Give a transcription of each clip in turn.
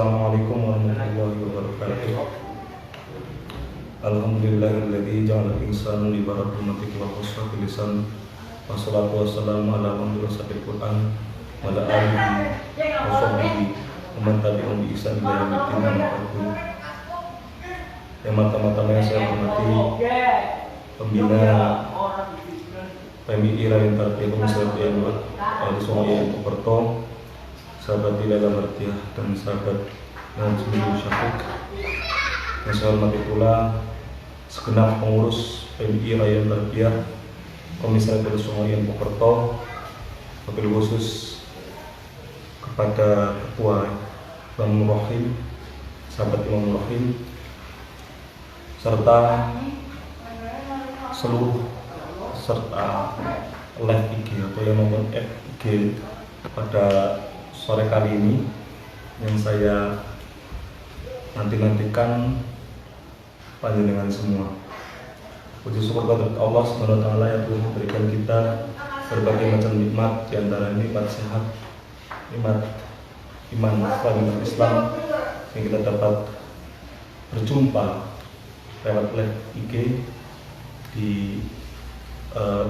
Assalamualaikum warahmatullahi wabarakatuh. Alhamdulillahilladzi ja'ala al-insana li barakatihi wa khassa lisan. Wassalatu wassalamu ala man rasatil Qur'an wa ala alihi wa sahbihi wa man tabi'ahum bi ihsan ila yaumil din. Yang mata-mata yang saya hormati pembina PMI Rayon Tarbiyah Komisariat di Sungai Pokerto, sahabat Lila Martiah dan sahabat Najmi Syafiq. Yang saya hormati pula segenap pengurus PMI Rayon Tarbiyah Komisariat Sungai Pokerto, wabil khusus kepada Ketua Imam Rohim, sahabat Imam Rohim, serta seluruh serta live IG atau yang nonton IG pada sore kali ini yang saya nantikan panjenengan semua. Puji syukur kepada Allah Subhanahu wa taala yang telah memberikan kita berbagai macam nikmat, di antara nikmat sehat, nikmat iman, nikmat Islam, yang kita dapat berjumpa lewat live IG di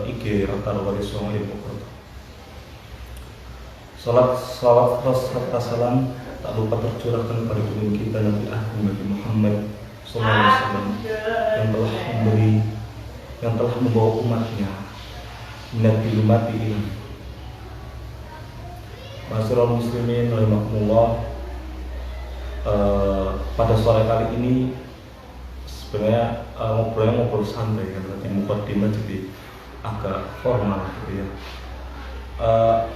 IG Rata Wali Songo yang Pokerto. Salawat serta salam tak lupa tercurahkan pada junjungan kita Nabi Agung Nabi Muhammad SAW yang telah membawa umatnya minati lumati ini. Masyarul muslimin rahimakumullah. Pada sore kali ini sebenarnya ngobrol santai kan, nanti mukadimah jadi agak formal gitu ya.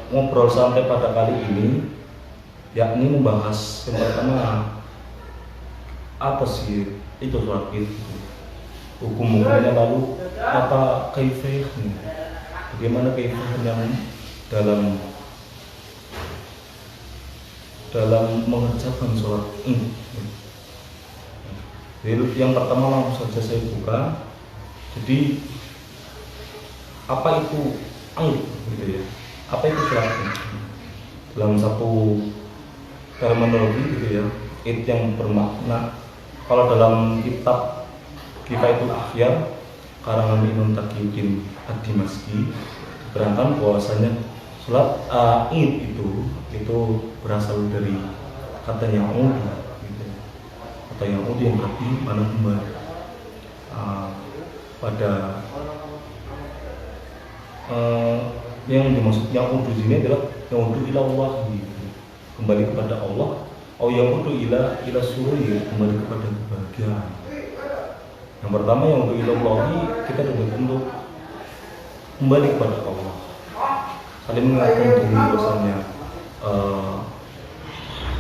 Ngobrol santai pada kali ini yakni membahas yang pertama, apa sih itu sholat id, hukum-hukumnya, lalu apa kaifiyahnya, bagaimana kaifiyah yang dalam mengerjakan sholat id. Jadi yang pertama langsung saja saya buka. Jadi apa itu id gitu ya? Apa itu sholat id? Dalam satu terminologi gitu ya, id yang bermakna, kalau dalam kitab Kifayatul Akhyar karangan Imam Taqiyuddin Ad-Dimashqi diterangkan bahwasanya sholat id itu berasal dari kata ya'ud gitu, atau ya'ud yang berarti mana kembali. Pada yang dimaksud ya'ud di sini adalah ya'udu ila Allah gitu, kembali kepada Allah, atau ya'udu ila sururi, kembali kepada kebahagiaan. Yang pertama ya'udu ila Allah, kita untuk kembali kepada Allah, saling mengingatkan diri bahwasanya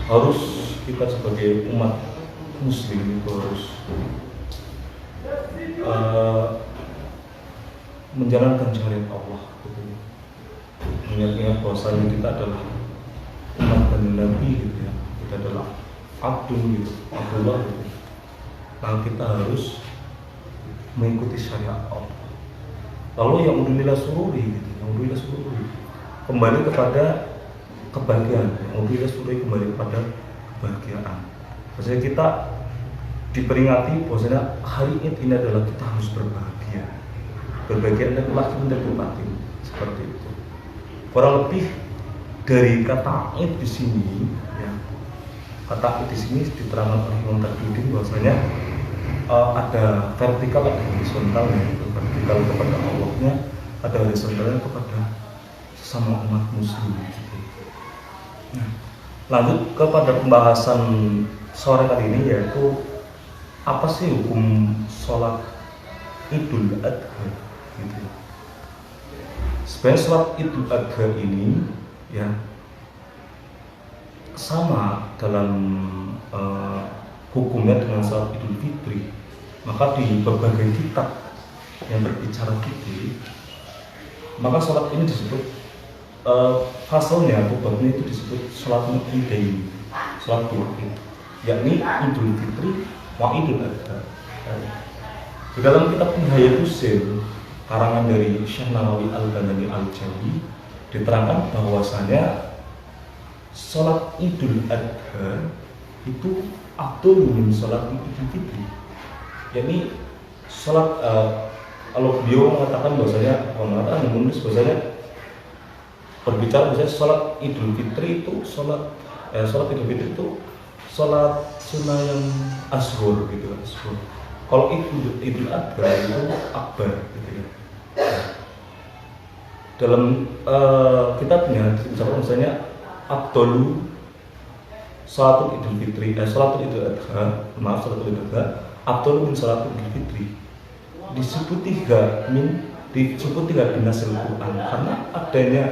harus kita sebagai umat muslim itu harus menjalankan syariat Allah gitu. Mengingat bahwasanya kita adalah umat dan Nabi gitu ya, kita adalah abdul gitu, Abdullah gitu. Nah kita harus mengikuti syariat Allah. Lalu yang udunila sururi gitu, yang udunila sururi kembali kepada kebahagiaan, yang udunila sururi kembali kepada kebahagiaan. Maksudnya kita diperingati bahwasanya hari ini adalah kita harus berbahagia. Berbahagia dan lahir dan batin, seperti itu. Kurang lebih dari kata id di sini ya. Kata id di sini diterangkan oleh Imam Taqiyuddin bahwasanya ada vertikal, ada horizontalnya. Vertikal kepada Allahnya, ada horizontalnya kepada sesama umat muslim gitu. Nah, lanjut kepada pembahasan sore kali ini, yaitu apa sih hukum sholat Idul Adha gitu. Sebenarnya sholat Idul Adha ini ya sama dalam hukumnya dengan sholat Idul Fitri. Maka di berbagai kitab yang berbicara fikih, maka sholat ini disebut fasalnya atau babnya itu disebut sholat Idain, sholat dua id, yakni Idul Fitri wa Idul Adha. Di dalam kitab Nihayatul karangan dari Syekh Nawawi Al-Banani Al-Jawi diterangkan bahwasanya sholat Idul Adha itu afdal min sholat Idul Fitri. Yakni sholat kalau beliau mengatakan bahwasanya menulis bahwasanya berbicara bahwasanya sholat Idul Fitri itu sholat Idul Fitri itu sholat sunnah yang ashur gitu kan. Kalau Idul Adha itu akbar gitu ya. Dalam kitabnya disebutkan misalnya afdalu sholatul Idul Fitri, sholatul Idul Adha, sholatul Idul Adha, afdalu min sholatul Idul Fitri. Disebut tiga di nasil Quran karena adanya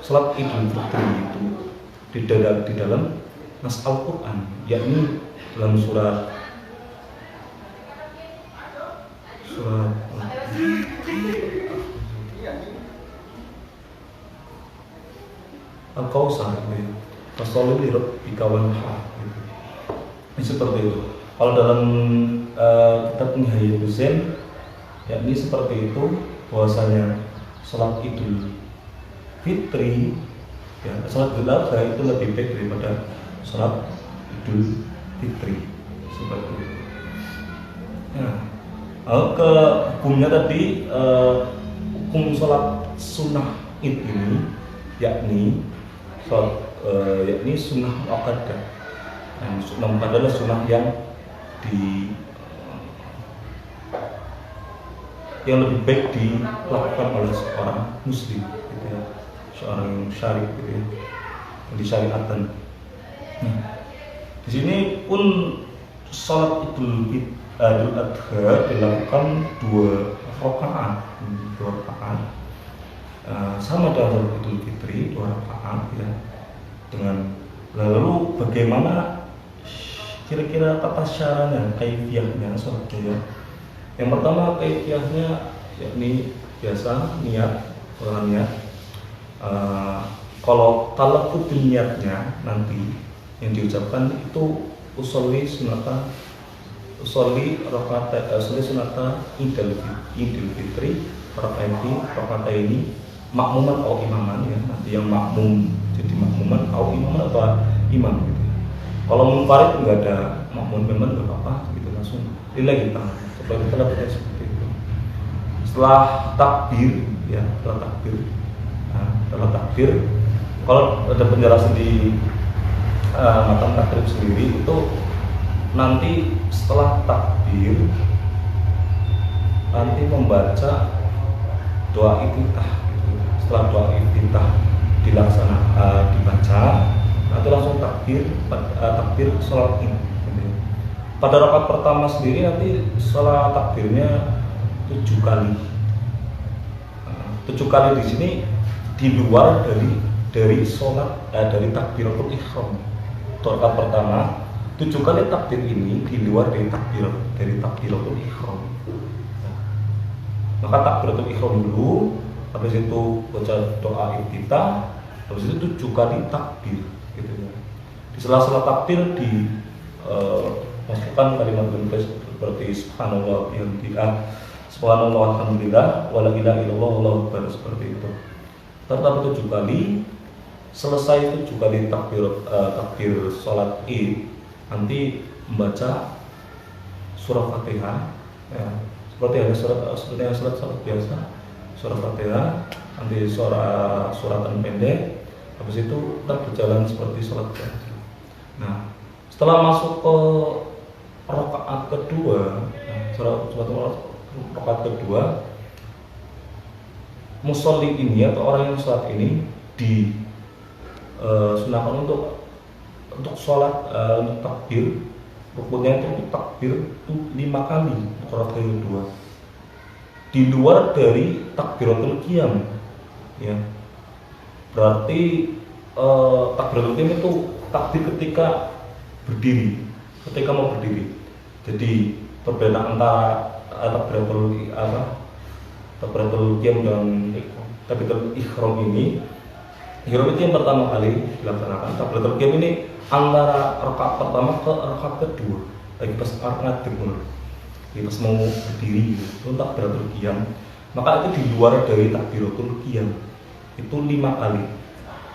sholat Idul Fitri itu di dalam nas Al-Quran, yakni dalam surat Al-Kautsar gitu ya. Fasolil li rabbika wanhar gitu. Ini seperti itu. Kalau dalam kitab Nihayatul Zain yakni seperti itu bahwasanya salat Idul Fitri ya, salat Idul Adha itu lebih baik daripada salat Idul Fitri seperti itu. Nah, ke hukumnya tadi hukum salat sunnah Id ini yakni sunnah muakkadah. Dan sunnah muakkadah adalah sunnah yang lebih baik dilakukan oleh seorang muslim gitu ya, seorang syarif gitu ya, yang disyariatkan. Di sini pun salat Idul Adha dilakukan 2 rakaat, sama dengan Idul Fitri 2 rakaat ya. Dengan lalu bagaimana kira-kira tata caranya, kaifiyahnya salatnya? Yang pertama kaifiyahnya yakni biasa niat, kalau talaffuz niatnya nanti yang diucapkan itu usolli sunata Idul Fitri rakaataini makmuman atau imaman ya, nanti yang makmum jadi makmuman atau imaman atau imam gitu. Kalau munfarid nggak ada makmum imaman nggak apa-apa gitu, langsung lillahi ta'ala seperti itu lah, seperti itu. Setelah takbir ya, setelah takbir kalau ada penjelasan di matan takbir sendiri itu nanti setelah takbir nanti membaca doa iftitah gitu. Setelah doa iftitah dibaca nanti langsung takbir sholat Id gitu. Pada rakaat pertama sendiri nanti sholat takbirnya 7 kali. 7 kali di sini di luar dari sholat dari takbiratul ihram. Rakaat pertama 7 kali takbir ini di luar dari takbiratul ihram. Maka takbiratul ihram dulu, habis itu baca doa iftitah, habis itu 7 kali takbir gitu ya. Di sela-sela takbir masukkan kalimat seperti subhanallah bihamdihi, subhanallah alhamdulillah wala ilaha illallah wallahu akbar, seperti itu. Terdapat 7 kali. Selesai 7 kali takbir sholat Id, nanti membaca surah Fatihah ya, seperti ada surat biasa, surah Fatihah, nanti suratan pendek, habis itu kita berjalan seperti sholat biasa. Nah, setelah masuk ke rakaat kedua, rakaat kedua, musolli ini atau orang yang sholat ini sunahkan untuk sholat untuk takbir, rukunnya itu takbir itu 5 kali rakaat kedua, di luar dari takbiratul qiyam ya. Berarti takbiratul qiyam itu takbir ketika mau berdiri. Jadi perbedaan antara takbiratul qiyam dan takbiratul ihram ini. Ihram itu yang pertama kali dilaksanakan. Takbiratul qiyam ini antara rakaat pertama ke rakaat kedua, lagi pas ngadeg, lagi pas mau berdiri gitu. Itu takbiratul qiyam. Maka itu di luar dari takbiratul qiyam. Itu 5 kali.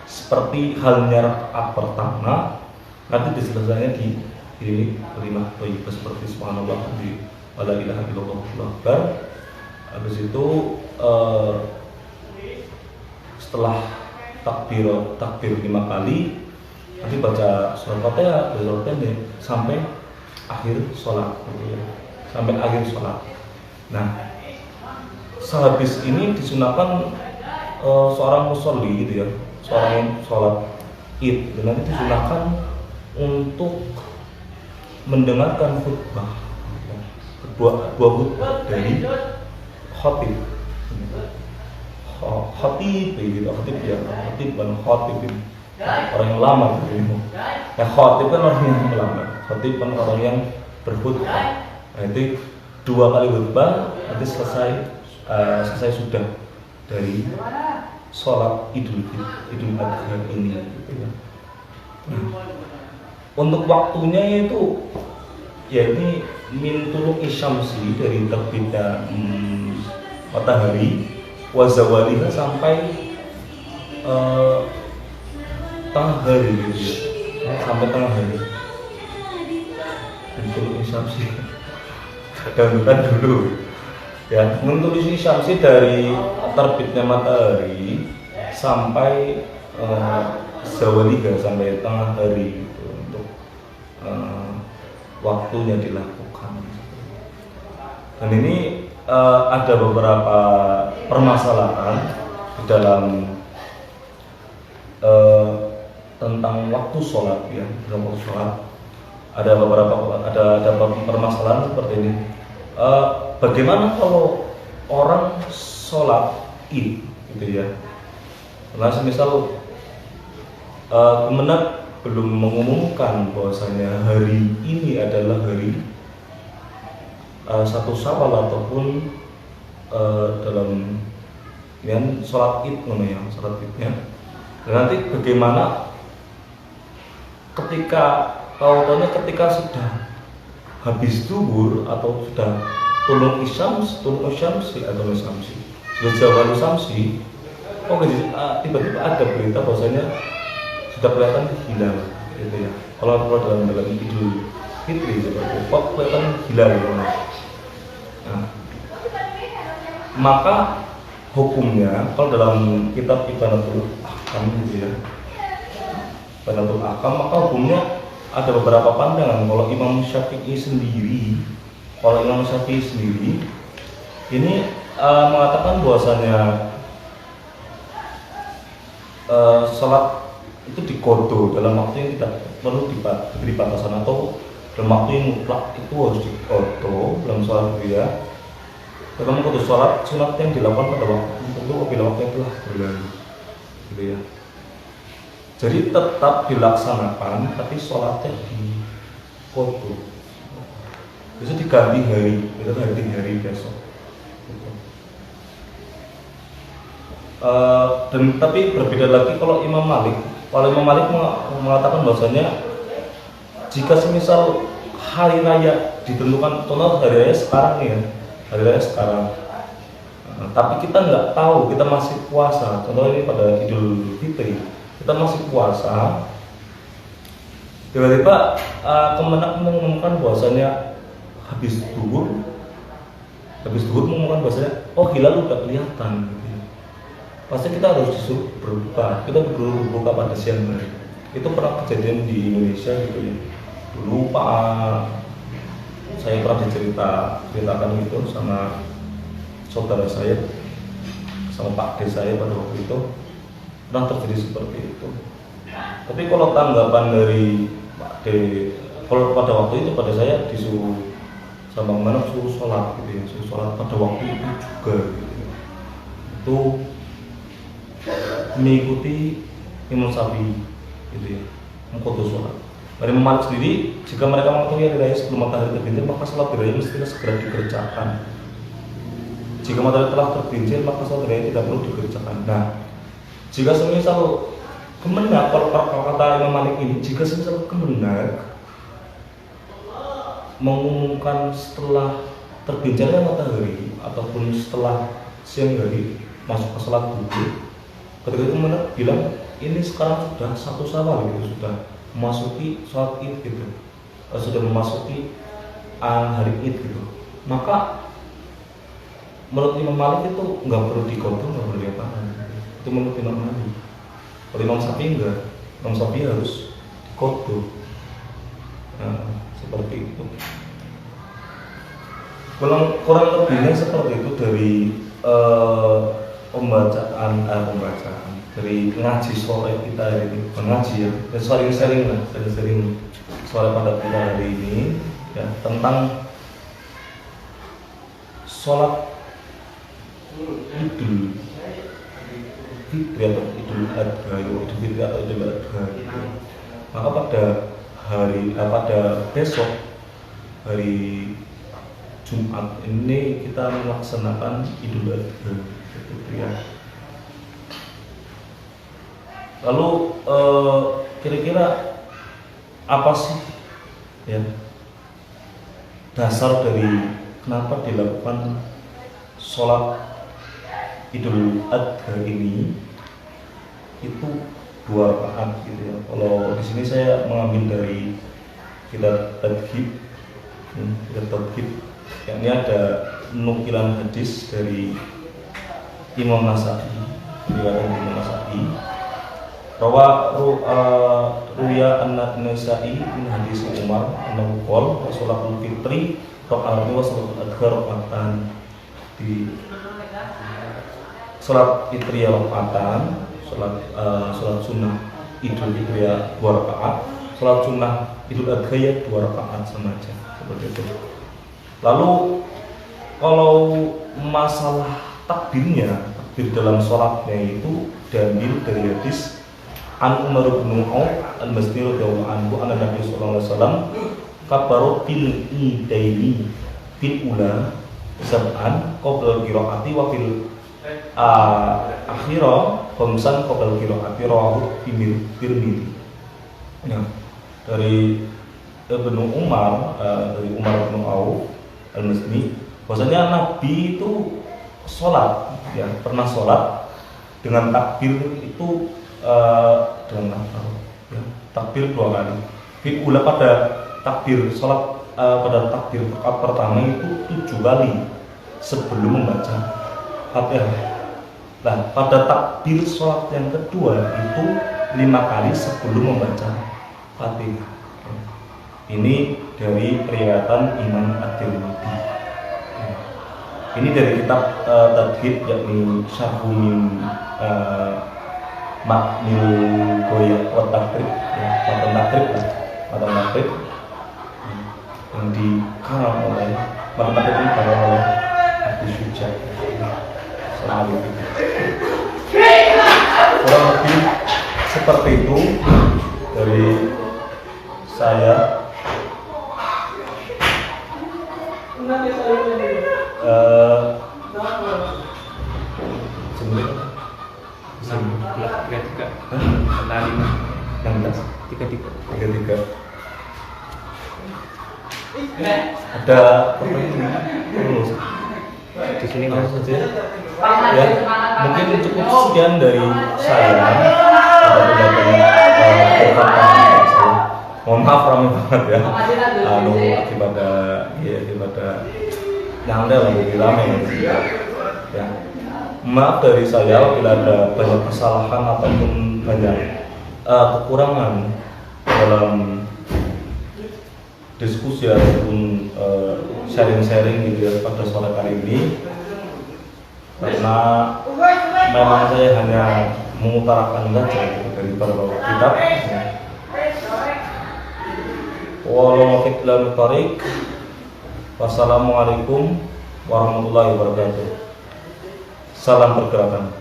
Seperti halnya rakaat pertama, nanti diselesaikannya di ini kalimat thayyibah seperti subhanallah di wala ilaha illallah Allahu akbar. Habis itu setelah takbir 5 kali nanti baca surah Fatihah, surah pendek sampai akhir sholat, sampai akhir sholat. Nah, sehabis ini disunahkan seorang musolli gitu ya, seorang yang sholat id, dan nanti disunahkan untuk mendengarkan khutbah, dua khutbah dari khatib. Khatib gitu, khatib ya, khatib dan khatib ini orang yang lama gitu. Nah, khatib kan orang yang lama, khatib kan orang yang berkhutbah. Nah, itu 2 kali khutbah nanti selesai sudah dari sholat Idul Adha ini gitu ya. Untuk waktunya itu ya ini min tuluqi syamsi, dari terbitnya matahari, wa zawaliha sampai tengah hari gitu ya. Sampai tengah hari. Min tuluqi syamsi. Dangdutan dulu. Ya, min tuluqi syamsi dari terbitnya matahari sampai zawaliha, sampai tengah hari gitu, untuk waktunya dilakukan. Dan ini ada beberapa permasalahan di dalam tentang waktu sholat ya. Dalam waktu sholat ada permasalahan seperti ini. Bagaimana kalau orang sholat id gitu ya? Nah, semisal Kemenak belum mengumumkan bahwasanya hari ini adalah hari 1 Syawal ataupun dalam yang sholat id namanya, sholat idnya. Dan nanti bagaimana ketika sudah habis zuhur atau sudah tulung isyamsi atau isyamsi, sudah zawal syamsi, tiba-tiba ada berita bahwasanya sudah kelihatan hilal gitu ya. Kalau dalam Idul Fitri seperti itu, kelihatan hilal gitu. Nah, maka hukumnya kalau dalam kitab Ibanatul Ahkam gitu ya, Ibanatul Ahkam, maka hukumnya ada beberapa pandangan. Kalau Imam Syafi'i sendiri ini mengatakan bahwasanya sholat itu dikodo dalam waktu yang tidak perlu diberi batasan, atau dalam waktu yang mutlak itu harus dikodo dalam sholat dia. Dalam waktu sholat sunat yang dilakukan pada waktu tertentu apabila waktu yang telah berlalu, gitu ya. Jadi tetap dilaksanakan, tapi sholatnya dikodo. Bisa diganti hari, hari besok. Gitu. Tapi berbeda lagi kalau Imam Malik. Kalau Imam Malik mengatakan bahwasanya jika semisal hari raya ditentukan, contoh hari raya sekarang ya, tapi kita nggak tahu, kita masih puasa, contoh ini pada Idul Fitri kita masih puasa, tiba-tiba Kemenak mengumumkan bahwasanya habis zuhur mengumumkan bahwasanya hilal udah kelihatan. Pasti kita harus disuruh berbuka. Kita berbuka pada siang hari. Itu pernah kejadian di Indonesia gitu ya. Dulu saya pernah diceritakan gitu sama saudara saya, sama Pak D saya pada waktu itu, pernah terjadi seperti itu. Tapi kalau tanggapan dari Pak D, kalau pada waktu itu pada saya disuruh sama mana suruh sholat gitu ya, suruh sholat pada waktu itu juga gitu. Itu mengikuti Imam Syafi'i gitu ya, mengkodo sholat. Dari Imam Malik sendiri, jika mereka mengetahui hari raya sebelum matahari tergelincir, maka sholat raya mestinya segera dikerjakan. Jika matahari telah tergelincir, maka sholat raya tidak perlu dikerjakan. Nah, jika semisal Kemenak, kalau kata Imam Malik ini, jika semisal Kemenak mengumumkan setelah tergelincirnya matahari ataupun setelah siang hari masuk ke sholat zuhur, ketika itu Kemenak bilang ini sekarang sudah 1 Syawal gitu, sudah memasuki sholat id gitu. sudah memasuki hari Id gitu, maka menurut Imam Malik itu nggak perlu dikodok, nggak perlu diapakan. Itu menurut Imam Malik. Kalau Imam Syafi'i enggak, Imam Syafi'i harus dikodok. Nah, seperti itu. Kurang lebihnya seperti itu dari pembacaan dari ngaji sore kita hari ini, mengaji ya, sering sore pada kita hari ini ya, tentang sholat Idul Fitri atau Idul Adha, Idul Fitri atau Idul Adha gitu. Maka pada besok hari Jumat ini kita melaksanakan Idul Adha gitu ya. Lalu kira-kira apa sih ya dasar dari kenapa dilakukan sholat Idul Adha ini itu 2 rakaat gitu ya. Kalau di sini saya mengambil dari kitab Tadhib, yang ini ada nukilan hadis dari Imam Nasa'i, riwayat Imam Nasa'i. Ruya an-Nasa'i min hadis Umar annahu qala sholatul fitri rakaat wa sholatul adha rakaatan. Di sholat fitri rakaatan, sholat sunnah Idul Fitri 2 rakaat, sholat sunnah Idul Adha ya 2 rakaat sama aja, seperti itu. Lalu kalau masalah takbirnya, takbir dalam sholatnya itu diambil dari hadis An Umar bin Auf al-Masni radhiyallahu anhu anna Nabi sallallahu alaihi wasallam kabbara fil idaini fil ula sab'an qabla qiraati wa fil akhirah khamsan qabla qiraati rawahu Tirmidzi. Nah, dari Ibnu Umar, dari Umar bin Auf al-Masni, bahwasanya Nabi itu sholat ya, pernah sholat dengan takbir itu dengan ya, takbir 2 kali. Fil pada takbir sholat pada takbir pertama itu 7 kali sebelum membaca Fatihah. Nah, pada takbir sholat yang kedua itu 5 kali sebelum membaca Fatihah. Ini dari riwayatan Imam At-Tirmidzi. Ini dari kitab Tadhib, yakni Syarhul Ma'nil Goya wa Takrib, matan takrib yang dikarang oleh matan takrib ini dikarang oleh Abdul Syuja. Kurang lebih seperti itu dari saya. Tiga. Ada pertanyaan di sini nggak saja? Ya, mungkin cukup sekian dari saya. Mohon maaf ramai banget ya. Akibat yang ada lagi ramai ya. Maaf dari saya bila ada banyak kesalahan ataupun banyak kekurangan dalam diskusi ataupun sharing-sharing gitu ya pada sore kali ini, karena memang saya hanya mengutarakan saja gitu, dari beberapa kitab. Wassalamualaikum warahmatullahi wabarakatuh. Salam pergerakan.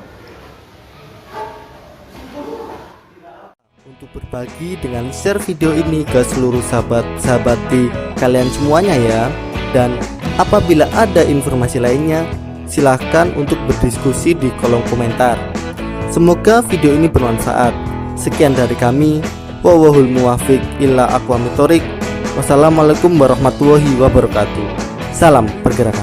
Untuk berbagi dengan share video ini ke seluruh sahabat-sahabati kalian semuanya ya. Dan apabila ada informasi lainnya, silahkan untuk berdiskusi di kolom komentar. Semoga video ini bermanfaat. Sekian dari kami. Wallahul muwaffiq ila aqwamit thoriq. Wassalamualaikum warahmatullahi wabarakatuh. Salam pergerakan.